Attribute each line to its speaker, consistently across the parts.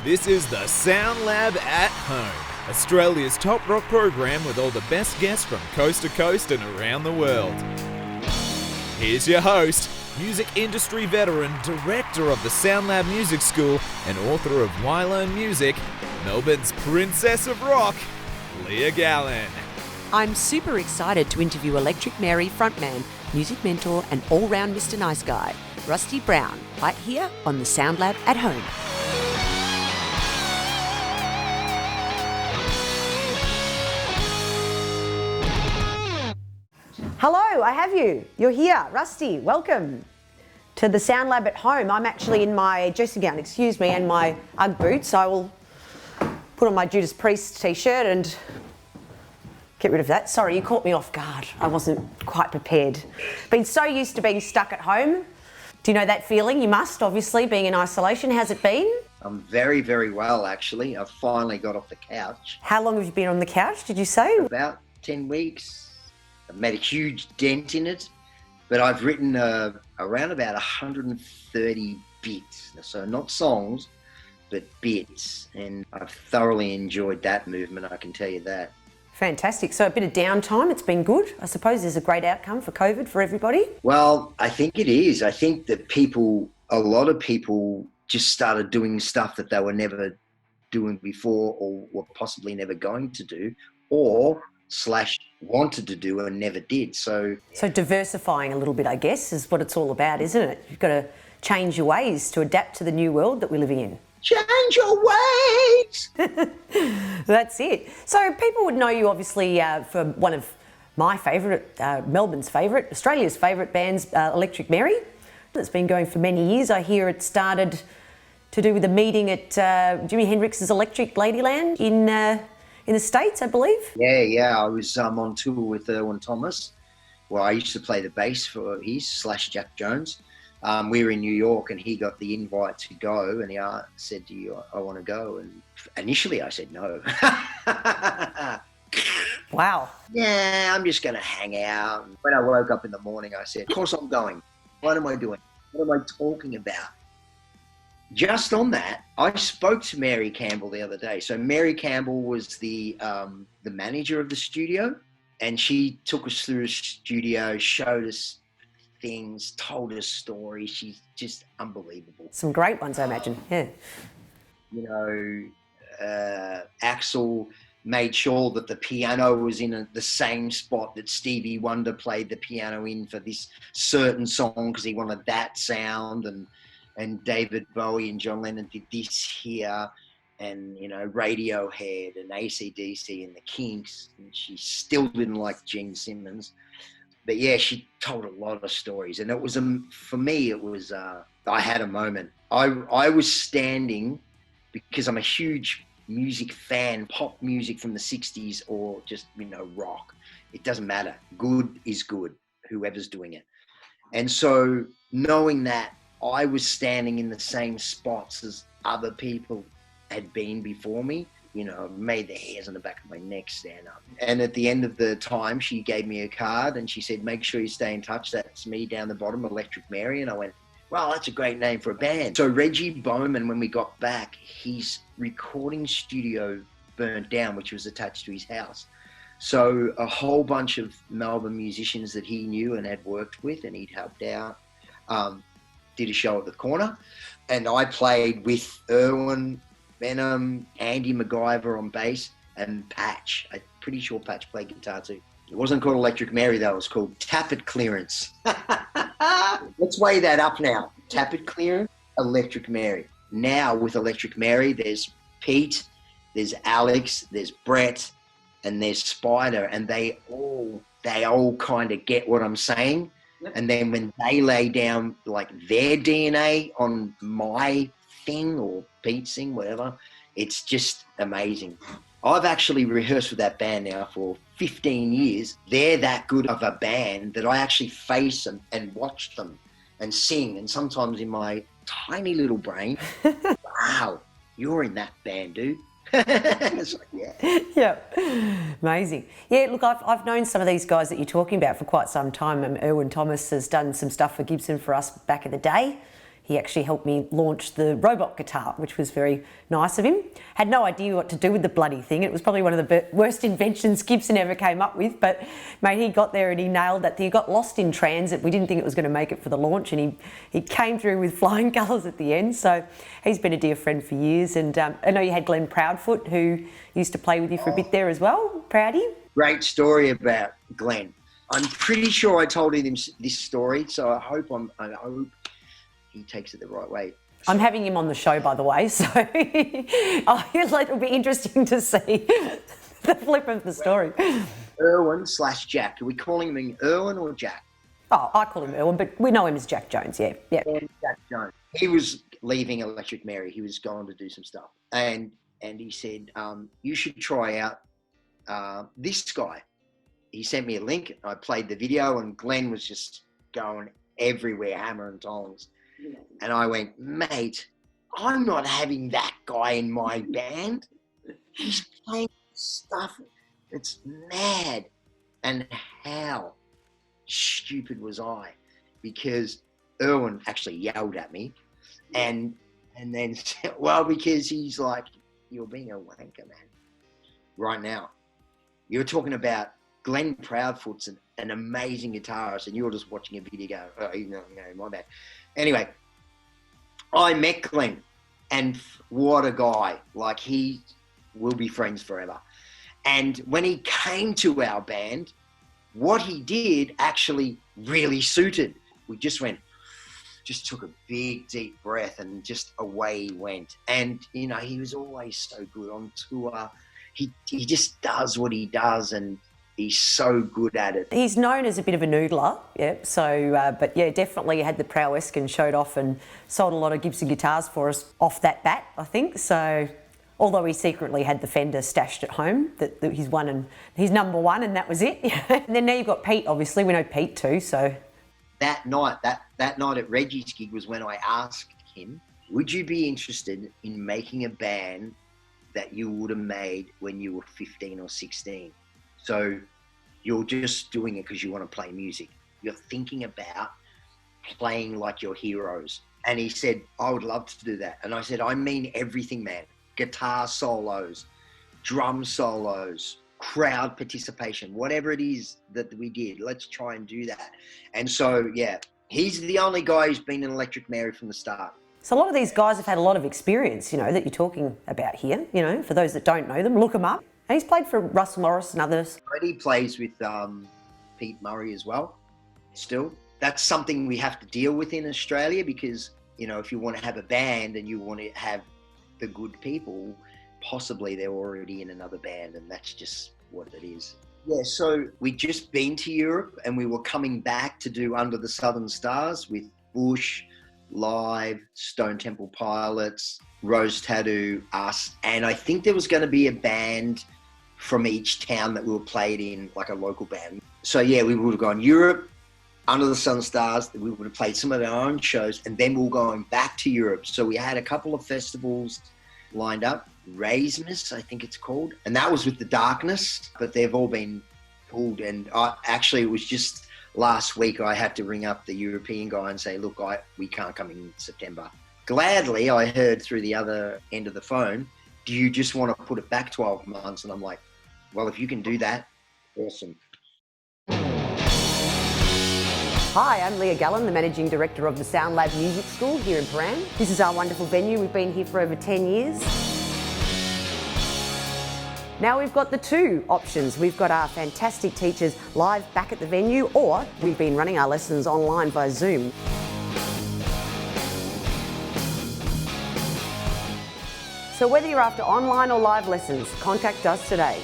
Speaker 1: This is the SoundLab at Home, Australia's top rock program with all the best guests from coast to coast and around the world. Here's your host, music industry veteran, director of the SoundLab Music School, and author of Why Learn Music, Melbourne's Princess of Rock, Leah Gallin.
Speaker 2: I'm super excited to interview Electric Mary frontman, music mentor, and all-round Mr. Nice Guy, Rusty Brown, right here on the SoundLab at Home. Hello, I have you. You're here. Rusty, welcome to the SoundLab at Home. I'm actually in my dressing gown, and my Ugg boots. I will put on my Judas Priest t-shirt and get rid of that. Sorry, you caught me off guard. I wasn't quite prepared. Been so used to being stuck at home. Do you know that feeling? You must, obviously, being in isolation. How's it been?
Speaker 3: I'm very, very well, actually. I finally got off the couch.
Speaker 2: How long have you been on the couch, did you say?
Speaker 3: About 10 weeks. I've made a huge dent in it, but I've written around about 130 bits. So not songs, but bits. And I've thoroughly enjoyed that movement, I can tell you that.
Speaker 2: Fantastic. So a bit of downtime, it's been good. I suppose there's a great outcome for COVID for everybody.
Speaker 3: Well, I think it is. I think that a lot of people just started doing stuff that they were never doing before or were possibly never going to do, or wanted to do and never did. So
Speaker 2: diversifying a little bit, I guess, is what it's all about, isn't it? You've got to change your ways to adapt to the new world that we're living in.
Speaker 3: Change your ways!
Speaker 2: That's it. So people would know you obviously for one of my favourite, Melbourne's favourite, Australia's favourite bands, Electric Mary. It's been going for many years. I hear it started to do with a meeting at Jimi Hendrix's Electric Ladyland in the States, I believe.
Speaker 3: Yeah. I was on tour with Irwin Thomas, where I used to play the bass for Jack Jones. We were in New York and he got the invite to go and he said, "Do you, I want to go?" And initially I said no.
Speaker 2: Wow.
Speaker 3: Yeah, I'm just going to hang out. And when I woke up in the morning, I said, "Of course I'm going. What am I doing? What am I talking about?" Just on that, I spoke to Mary Campbell the other day. So Mary Campbell was the manager of the studio, and she took us through the studio, showed us things, told us stories. She's just unbelievable.
Speaker 2: Some great ones, I imagine. Yeah.
Speaker 3: You know, Axel made sure that the piano was in the same spot that Stevie Wonder played the piano in for this certain song because he wanted that sound, and David Bowie and John Lennon did this here, and, you know, Radiohead and AC/DC and the Kinks, and she still didn't like Gene Simmons. But yeah, she told a lot of stories, and it was, for me, it was, I had a moment. I was standing, because I'm a huge music fan, pop music from the 60s or just, you know, rock. It doesn't matter. Good is good, whoever's doing it. And so knowing that, I was standing in the same spots as other people had been before me, you know, made the hairs on the back of my neck stand up. And at the end of the time, she gave me a card and she said, "Make sure you stay in touch. That's me down the bottom, Electric Mary." And I went, "Well, that's a great name for a band." So Reggie Bowman, when we got back, his recording studio burnt down, which was attached to his house. So a whole bunch of Melbourne musicians that he knew and had worked with and he'd helped out, did a show at the corner, and I played with Irwin, Venom, Andy MacGyver on bass, and Patch. I'm pretty sure Patch played guitar too. It wasn't called Electric Mary though, it was called Tappet Clearance. Let's weigh that up now. Tappet Clearance, Electric Mary. Now with Electric Mary, there's Pete, there's Alex, there's Brett, and there's Spider, and they all kind of get what I'm saying. And then when they lay down like their DNA on my thing or Pete's thing, whatever, it's just amazing. I've actually rehearsed with that band now for 15 years. They're that good of a band that I actually face them and watch them and sing. And sometimes in my tiny little brain, wow, you're in that band, dude. It's like, yeah.
Speaker 2: Yeah, amazing. Yeah, look, I've known some of these guys that you're talking about for quite some time. Irwin Thomas has done some stuff for Gibson for us back in the day. he actually helped me launch the robot guitar, which was very nice of him. Had no idea what to do with the bloody thing. It was probably one of the worst inventions Gibson ever came up with, but mate, he got there and he nailed that thing. He got lost in transit. We didn't think it was going to make it for the launch, and he came through with flying colours at the end. So he's been a dear friend for years. And I know you had Glenn Proudfoot, who used to play with you for a bit there as well. Proudy?
Speaker 3: Great story about Glenn. I'm pretty sure I told him this story, so I hope he takes it the right way.
Speaker 2: I'm having him on the show, by the way, so it'll be interesting to see the flip of the story.
Speaker 3: Irwin/Jack. Are we calling him Irwin or Jack?
Speaker 2: Oh, I call him Irwin, but we know him as Jack Jones, yeah.
Speaker 3: Jack Jones. He was leaving Electric Mary. He was going to do some stuff. And he said, you should try out this guy. He sent me a link. I played the video, and Glenn was just going everywhere, hammer and tongs. And I went, mate, I'm not having that guy in my band. He's playing stuff that's mad. And how stupid was I? Because Irwin actually yelled at me. And then, well, because he's like, you're being a wanker, man. Right now. You're talking about Glenn Proudfoot's an amazing guitarist, and you're just watching a video go, oh, no, my bad. Anyway, I met Glenn, and what a guy. Like, he will be friends forever. And when he came to our band, what he did actually really suited. We just took a big, deep breath, and just away he went. And, you know, he was always so good on tour. He just does what he does, and he's so good at it.
Speaker 2: He's known as a bit of a noodler, yeah. So, but yeah, definitely had the prowess and showed off and sold a lot of Gibson guitars for us off that bat, I think. So, although he secretly had the Fender stashed at home, that he's one and he's number one, and that was it. And then now you've got Pete. Obviously, we know Pete too. So
Speaker 3: that night at Reggie's gig was when I asked him, "Would you be interested in making a band that you would have made when you were 15 or 16? So you're just doing it because you want to play music. You're thinking about playing like your heroes." And he said, "I would love to do that." And I said, "I mean everything, man. Guitar solos, drum solos, crowd participation, whatever it is that we did, let's try and do that." And so, yeah, he's the only guy who's been in Electric Mary from the start.
Speaker 2: So a lot of these guys have had a lot of experience, you know, that you're talking about here. You know, for those that don't know them, look them up. And he's played for Russell Morris and others.
Speaker 3: He plays with Pete Murray as well, still. That's something we have to deal with in Australia because, you know, if you want to have a band and you want to have the good people, possibly they're already in another band, and that's just what it is. Yeah, so we'd just been to Europe and we were coming back to do Under the Southern Stars with Bush, Live, Stone Temple Pilots, Rose Tattoo, us, and I think there was going to be a band from each town that we were played in, like a local band. So yeah, we would have gone Europe, Under the Southern Stars, we would have played some of our own shows, and then we were going back to Europe. So we had a couple of festivals lined up, Raismus, I think it's called, and that was with The Darkness, but they've all been pulled. And actually, it was just last week I had to ring up the European guy and say, look, we can't come in September. Gladly, I heard through the other end of the phone, do you just want to put it back 12 months? And I'm like, well, if you can do that, awesome.
Speaker 2: Hi, I'm Leah Gallin, the Managing Director of the SoundLab Music School here in Prahran. This is our wonderful venue. We've been here for over 10 years. Now we've got the two options. We've got our fantastic teachers live back at the venue, or we've been running our lessons online via Zoom. So whether you're after online or live lessons, contact us today.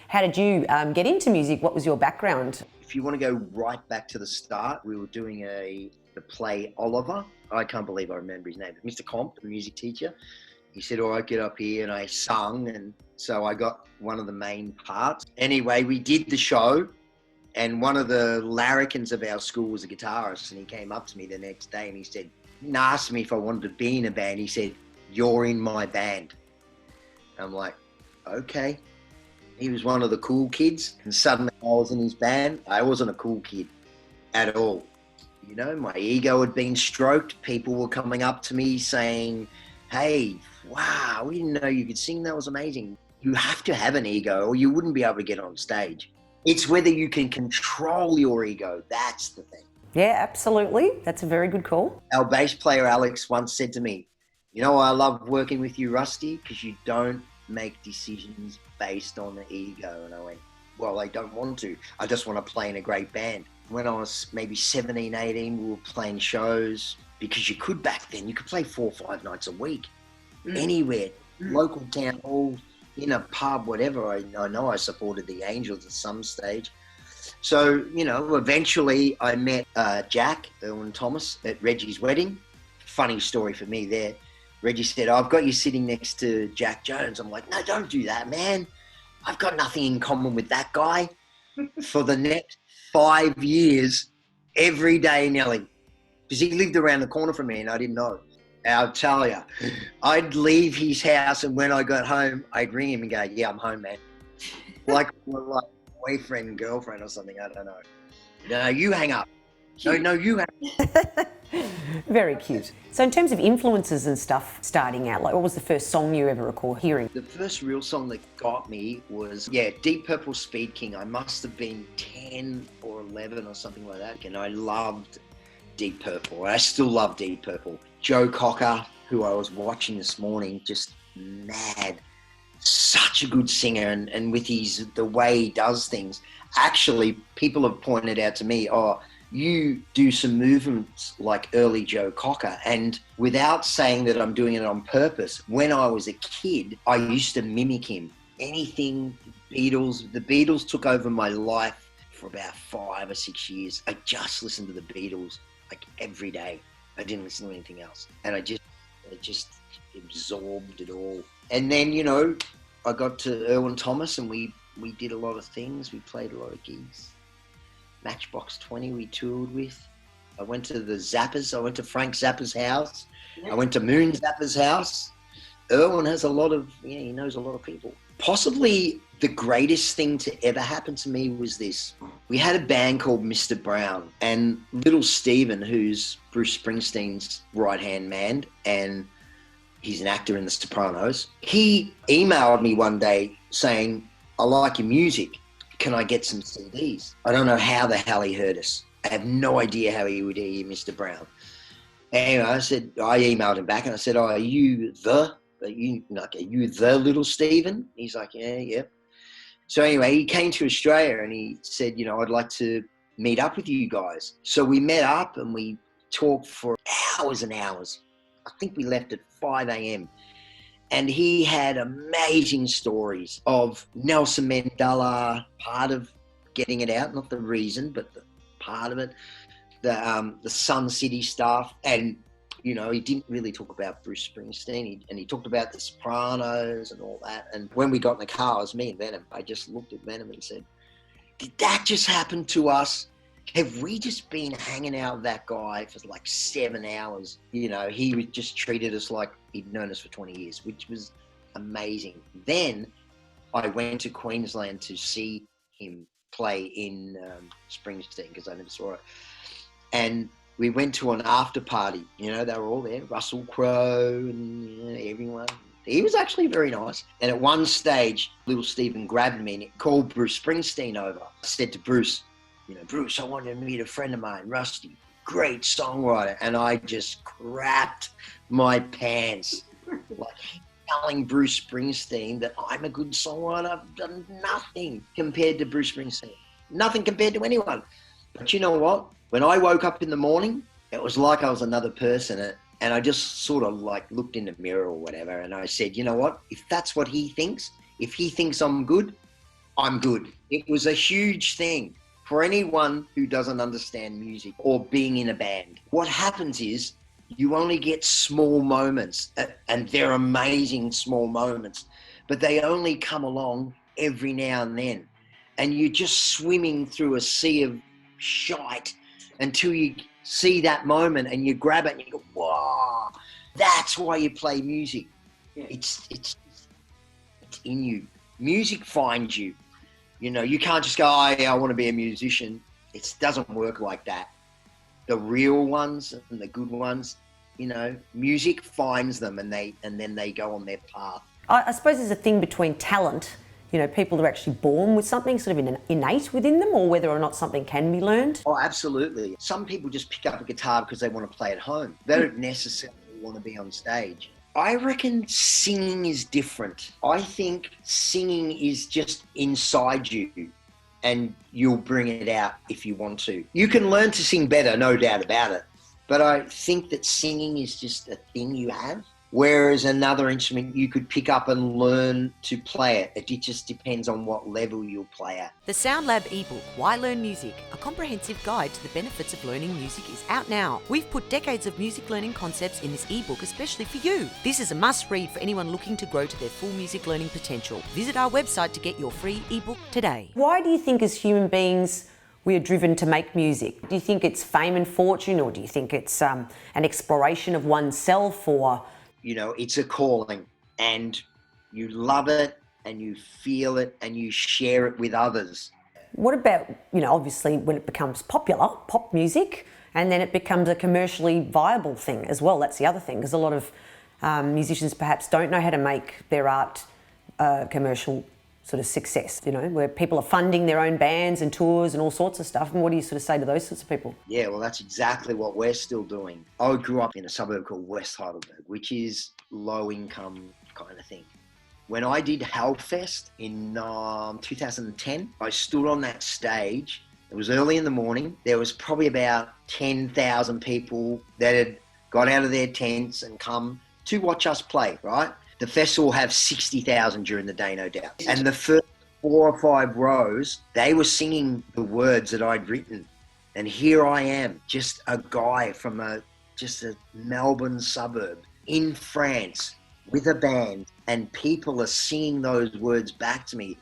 Speaker 2: How did you get into music? What was your background?
Speaker 3: If you want to go right back to the start, we were doing the play Oliver. I can't believe I remember his name. Mr. Comp, the music teacher. He said, all right, get up here, and I sung, and so I got one of the main parts. Anyway, we did the show, and one of the larrikins of our school was a guitarist, and he came up to me the next day and he said, he asked me if I wanted to be in a band. He said, you're in my band. I'm like, okay. He was one of the cool kids, and suddenly I was in his band. I wasn't a cool kid at all. You know, my ego had been stroked. People were coming up to me saying, hey, wow, we didn't know you could sing. That was amazing. You have to have an ego or you wouldn't be able to get on stage. It's whether you can control your ego. That's the thing.
Speaker 2: Yeah, absolutely. That's a very good call.
Speaker 3: Our bass player, Alex, once said to me, you know, I love working with you, Rusty, because you don't make decisions based on the ego. And I went, well, I don't want to. I just want to play in a great band. When I was maybe 17, 18, we were playing shows because you could back then. You could play 4 or 5 nights a week, anywhere, local town hall, in a pub, whatever. I know I supported the Angels at some stage. So, you know, eventually I met Jack, Irwin Thomas, at Reggie's wedding. Funny story for me there. Reggie said, oh, I've got you sitting next to Jack Jones. I'm like, no, don't do that, man. I've got nothing in common with that guy. For the next 5 years, every day, Nelly, because he lived around the corner from me and I didn't know. I'll tell you, I'd leave his house and when I got home, I'd ring him and go, yeah, I'm home, man. Like boyfriend, girlfriend or something, I don't know. No, you hang up. No, you hang up.
Speaker 2: Very cute. So in terms of influences and stuff starting out, like what was the first song you ever recall hearing?
Speaker 3: The first real song that got me was, Deep Purple Speed King. I must have been 10 or 11 or something like that. And I loved Deep Purple. I still love Deep Purple. Joe Cocker, who I was watching this morning, just mad. Such a good singer, and with the way he does things. Actually, people have pointed out to me, oh, you do some movements like early Joe Cocker, and without saying that I'm doing it on purpose, when I was a kid, I used to mimic him. Anything, the Beatles took over my life for about 5 or 6 years. I just listened to the Beatles like every day. I didn't listen to anything else, and I just absorbed it all. And then, you know, I got to Irwin Thomas and we did a lot of things. We played a lot of gigs. Matchbox 20 we toured with. I went to the Zappers. I went to Frank Zappa's house. I went to Moon Zappa's house. Irwin has he knows a lot of people. Possibly the greatest thing to ever happen to me was this. We had a band called Mr. Brown, and little Steven, who's Bruce Springsteen's right-hand man, and he's an actor in The Sopranos. He emailed me one day saying, I like your music. Can I get some CDs? I don't know how the hell he heard us. I have no idea how he would hear Mr. Brown. Anyway, I emailed him back and I said, oh, are you the little Steven? He's like, yeah. So anyway, he came to Australia and he said, you know, I'd like to meet up with you guys. So we met up and we talked for hours and hours. I think we left at 5 a.m. And he had amazing stories of Nelson Mandela, part of getting it out, not the reason, but the part of it, the Sun City stuff. And, you know, he didn't really talk about Bruce Springsteen, and he talked about the Sopranos and all that. And when we got in the car, it was me and Venom. I just looked at Venom and said, did that just happen to us? Have we just been hanging out with that guy for like 7 hours? You know, he just treated us like he'd known us for 20 years, which was amazing. Then I went to Queensland to see him play in Springsteen because I never saw it. And we went to an after party. You know, they were all there, Russell Crowe and everyone. He was actually very nice. And at one stage, little Steven grabbed me and called Bruce Springsteen over. I said to Bruce, you know, Bruce, I wanted to meet a friend of mine, Rusty, great songwriter. And I just crapped my pants. Like telling Bruce Springsteen that I'm a good songwriter. I've done nothing compared to Bruce Springsteen. Nothing compared to anyone. But you know what? When I woke up in the morning, it was like I was another person. And I just sort of like looked in the mirror or whatever. And I said, you know what? If that's what he thinks, if he thinks I'm good, I'm good. It was a huge thing. For anyone who doesn't understand music or being in a band, what happens is you only get small moments, and they're amazing small moments, but they only come along every now and then. And you're just swimming through a sea of shite until you see that moment and you grab it and you go, wow, that's why you play music. Yeah. It's in you. Music finds you. You know, you can't just go, oh, yeah, I want to be a musician. It doesn't work like that. the real ones and the good ones, you know, music finds them and then they go on their path.
Speaker 2: I suppose there's a thing between talent, you know, people are actually born with something sort of innate within them, or whether or not something can be learned.
Speaker 3: Oh, absolutely. Some people just pick up a guitar because they want to play at home. They don't necessarily want to be on stage. I reckon singing is different. I think singing is just inside you and you'll bring it out if you want to. You can learn to sing better, no doubt about it. But I think that singing is just a thing you have. Whereas another instrument, you could pick up and learn to play it. It just depends on what level you'll play at.
Speaker 2: The SoundLab ebook, Why Learn Music? A comprehensive guide to the benefits of learning music is out now. We've put decades of music learning concepts in this ebook especially for you. This is a must-read for anyone looking to grow to their full music learning potential. Visit our website to get your free ebook today. Why do you think as human beings we are driven to make music? Do you think it's fame and fortune, or do you think it's an exploration of oneself, or...
Speaker 3: You know, it's a calling and you love it and you feel it and you share it with others.
Speaker 2: What about, you know, obviously when it becomes popular, pop music, and then it becomes a commercially viable thing as well? That's the other thing, because a lot of musicians perhaps don't know how to make their art commercial sort of success, you know, where people are funding their own bands and tours and all sorts of stuff. And what do you sort of say to those sorts of people?
Speaker 3: Yeah, well, that's exactly what we're still doing. I grew up in a suburb called West Heidelberg, which is low income kind of thing. When I did Hellfest in 2010, I stood on that stage. It was early in the morning. There was probably about 10,000 people that had got out of their tents and come to watch us play, right? The festival will have 60,000 during the day, no doubt. And the first 4 or 5 rows, they were singing the words that I'd written. And here I am, just a guy from just a Melbourne suburb in France with a band, and people are singing those words back to me.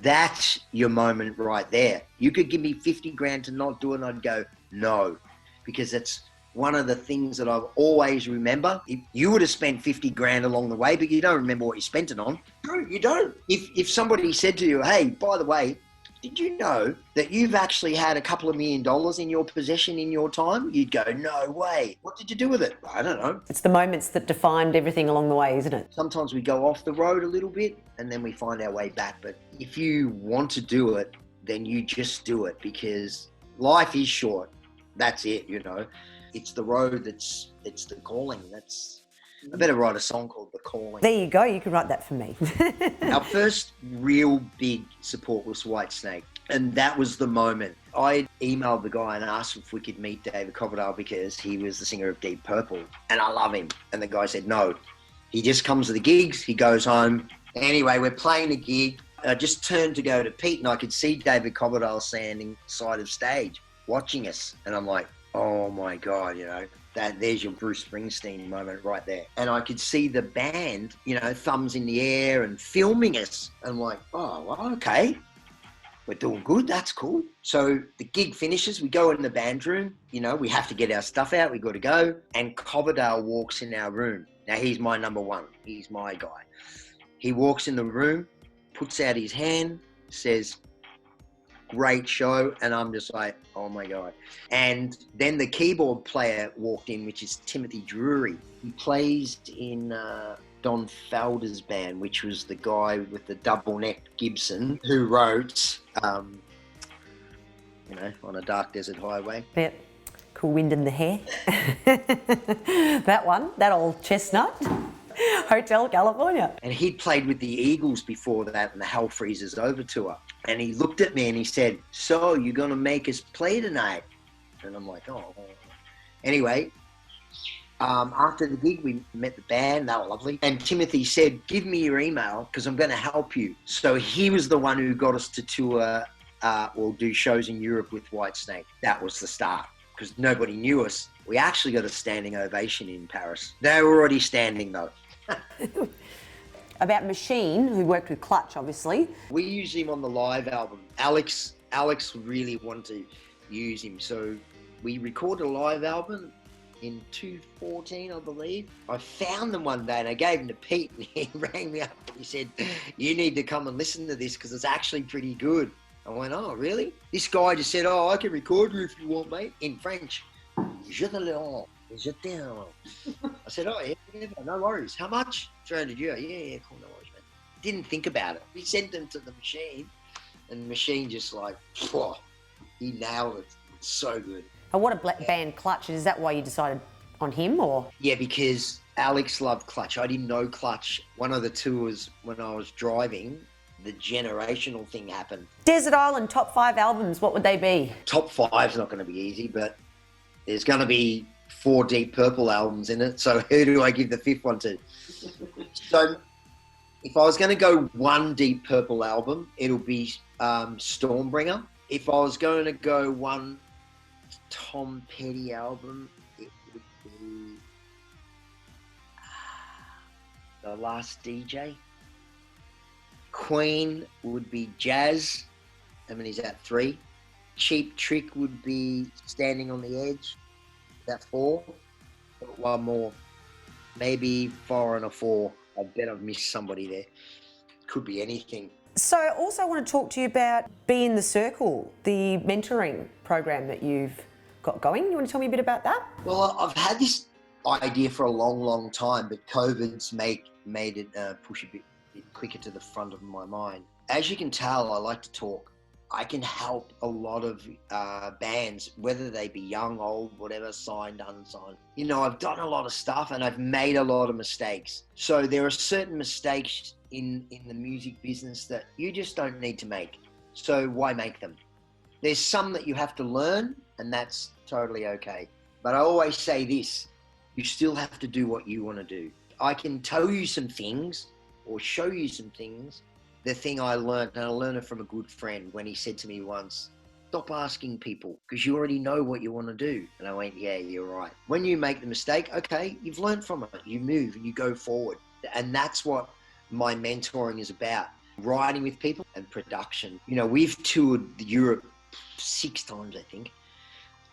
Speaker 3: That's your moment right there. You could give me 50 grand to not do it and I'd go, no, because it's one of the things that I've always remember. If you would have spent 50 grand along the way, but you don't remember what you spent it on. No, you don't. If somebody said to you, hey, by the way, did you know that you've actually had a couple of $1 million in your possession in your time? You'd go, no way. What did you do with it? I don't know.
Speaker 2: It's the moments that defined everything along the way, isn't it?
Speaker 3: Sometimes we go off the road a little bit and then we find our way back. But if you want to do it, then you just do it, because life is short. That's it, you know. It's the road it's the calling. I better write a song called The Calling.
Speaker 2: There you go, you can write that for me.
Speaker 3: Our first real big support was Whitesnake, and that was the moment. I emailed the guy and asked if we could meet David Coverdale, because he was the singer of Deep Purple, and I love him. And the guy said no. He just comes to the gigs, he goes home. Anyway, we're playing a gig. I just turned to go to Pete, and I could see David Coverdale standing side of stage watching us, and I'm like, oh my God, you know, there's your Bruce Springsteen moment right there. And I could see the band, you know, thumbs in the air and filming us. And I'm like, oh, well, okay, we're doing good, that's cool. So the gig finishes, we go in the band room, you know, we have to get our stuff out, we got to go. And Coverdale walks in our room. Now he's my number one, he's my guy. He walks in the room, puts out his hand, says, great show, and I'm just like, oh my God. And then the keyboard player walked in, which is Timothy Drury. He plays in Don Felder's band, which was the guy with the double-necked Gibson who wrote, you know, On a Dark Desert Highway.
Speaker 2: Yep. Cool Wind in the Hair. That one, that old chestnut. Hotel California.
Speaker 3: And he'd played with the Eagles before that in the Hell Freezes Over tour. And he looked at me and he said, so you're going to make us play tonight? And I'm like, oh. Anyway, after the gig, we met the band. They were lovely. And Timothy said, give me your email because I'm going to help you. So he was the one who got us to tour or do shows in Europe with Whitesnake. That was the start, because nobody knew us. We actually got a standing ovation in Paris. They were already standing though.
Speaker 2: About Machine, who worked with Clutch, obviously.
Speaker 3: We used him on the live album. Alex really wanted to use him, so we recorded a live album in 2014, I believe. I found them one day and I gave them to Pete, and he rang me up and he said, you need to come and listen to this because it's actually pretty good. I went, oh, really? This guy just said, oh, I can record you if you want, mate, in French. Je te l'en, je t'en. I said, oh, yeah, no worries. How much? 300 euro. Yeah, cool, no worries, man. Didn't think about it. We sent them to the machine, and the machine just like, phew, he nailed it. It's so good.
Speaker 2: And what a band Clutch. Is that why you decided on him, or?
Speaker 3: Yeah, because Alex loved Clutch. I didn't know Clutch. One of the tours when I was driving, the generational thing happened.
Speaker 2: Desert Island top 5 albums, what would they be?
Speaker 3: Top 5's not going to be easy, but there's going to be 4 Deep Purple albums in it. So who do I give the 5th one to? So if I was going to go one Deep Purple album, it'll be Stormbringer. If I was going to go one Tom Petty album, it would be The Last DJ. Queen would be Jazz. I mean, he's at 3. Cheap Trick would be Standing on the Edge. That 4. One more. Maybe Foreigner 4. I bet I've missed somebody there. Could be anything.
Speaker 2: So I also want to talk to you about Be in the Circle, the mentoring program that you've got going. You want to tell me a bit about that?
Speaker 3: Well, I've had this idea for a long, long time, but COVID's made it push a bit quicker to the front of my mind. As you can tell, I like to talk. I can help a lot of bands, whether they be young, old, whatever, signed, unsigned. You know, I've done a lot of stuff and I've made a lot of mistakes. So there are certain mistakes in the music business that you just don't need to make. So why make them? There's some that you have to learn, and that's totally okay. But I always say this, you still have to do what you want to do. I can tell you some things or show you some things. The thing I learned, and I learned it from a good friend when he said to me once, stop asking people because you already know what you want to do. And I went, yeah, you're right. When you make the mistake, okay, you've learned from it. You move and you go forward. And that's what my mentoring is about. Writing with people and production. You know, we've toured Europe 6 times, I think.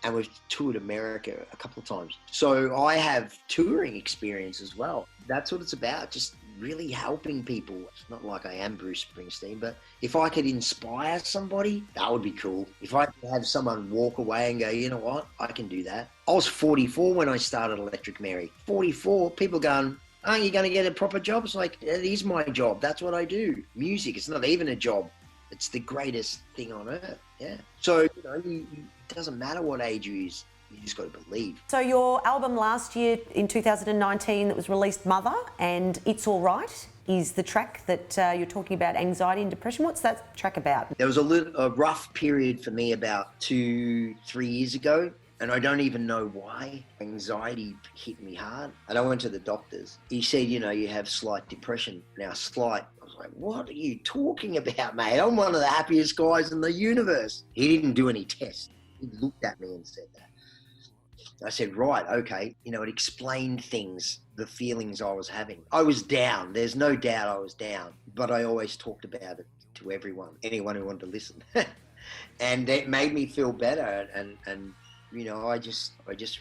Speaker 3: And we've toured America a couple of times. So I have touring experience as well. That's what it's about, just really helping people. It's not like I am Bruce Springsteen, but if I could inspire somebody, that would be cool. If I could have someone walk away and go, you know what, I can do that. I was 44 when I started Electric Mary. 44, people going, aren't you going to get a proper job? It's like, it is my job. That's what I do. Music, it's not even a job. It's the greatest thing on earth, yeah. So, you know, it doesn't matter what age you is, you just got to believe.
Speaker 2: So your album last year in 2019 that was released, Mother, and It's All Right, is the track that you're talking about anxiety and depression. What's that track about?
Speaker 3: There was a rough period for me about 2-3 years ago, and I don't even know why. Anxiety hit me hard, and I went to the doctors. He said, you know, you have slight depression. Now, slight. Like, what are you talking about, mate? I'm one of the happiest guys in the universe. He didn't do any tests. He looked at me and said that. I said, right, okay. You know, it explained things, the feelings I was having. I was down. There's no doubt I was down. But I always talked about it to everyone, anyone who wanted to listen. And it made me feel better. And you know, I just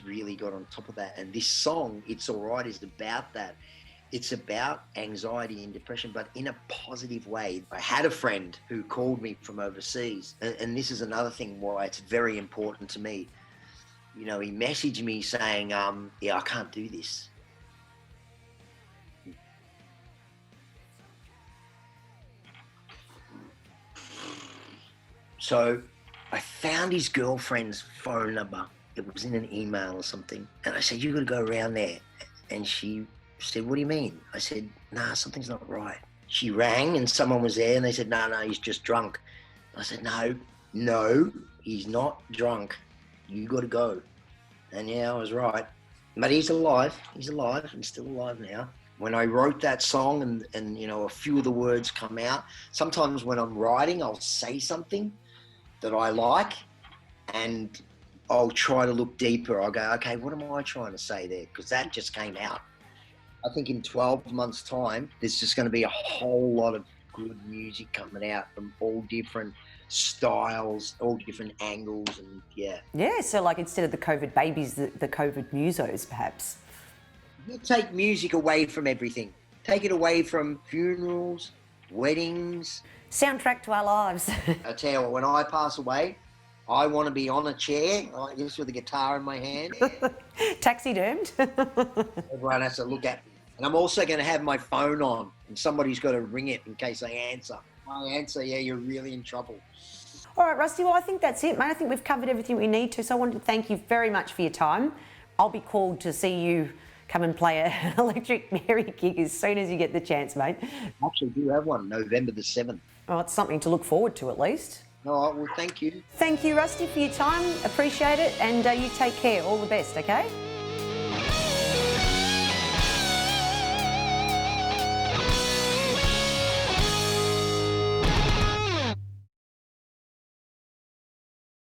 Speaker 3: really got on top of that. And this song, It's All Right, is about that. It's about anxiety and depression, but in a positive way. I had a friend who called me from overseas, and this is another thing why it's very important to me. You know, he messaged me saying, yeah, I can't do this. So I found his girlfriend's phone number. It was in an email or something. And I said, you got to go around there. And she said, what do you mean? I said, nah, something's not right. She rang and someone was there and they said, no, he's just drunk. I said, no, he's not drunk. You got to go. And yeah, I was right. But he's alive and still alive now. When I wrote that song and you know, a few of the words come out, sometimes when I'm writing, I'll say something that I like and I'll try to look deeper. I'll go, okay, what am I trying to say there? Because that just came out. I think in 12 months' time, there's just going to be a whole lot of good music coming out from all different styles, all different angles, and yeah.
Speaker 2: Yeah, so like instead of the COVID babies, the COVID musos, perhaps.
Speaker 3: You take music away from everything. Take it away from funerals, weddings.
Speaker 2: Soundtrack to our lives.
Speaker 3: I tell you what, when I pass away, I want to be on a chair like this with a guitar in my hand.
Speaker 2: Taxidermed.
Speaker 3: Everyone has to look at me. And I'm also going to have my phone on, and somebody's got to ring it in case I answer. If I answer, yeah, you're really in trouble.
Speaker 2: All right, Rusty, well, I think that's it, mate. I think we've covered everything we need to, so I wanted to thank you very much for your time. I'll be called to see you come and play an Electric Mary gig as soon as you get the chance, mate.
Speaker 3: I actually do have one, November the 7th.
Speaker 2: Oh, it's something to look forward to at least.
Speaker 3: Oh, well, thank you.
Speaker 2: Thank you, Rusty, for your time. Appreciate it, and you take care. All the best, okay?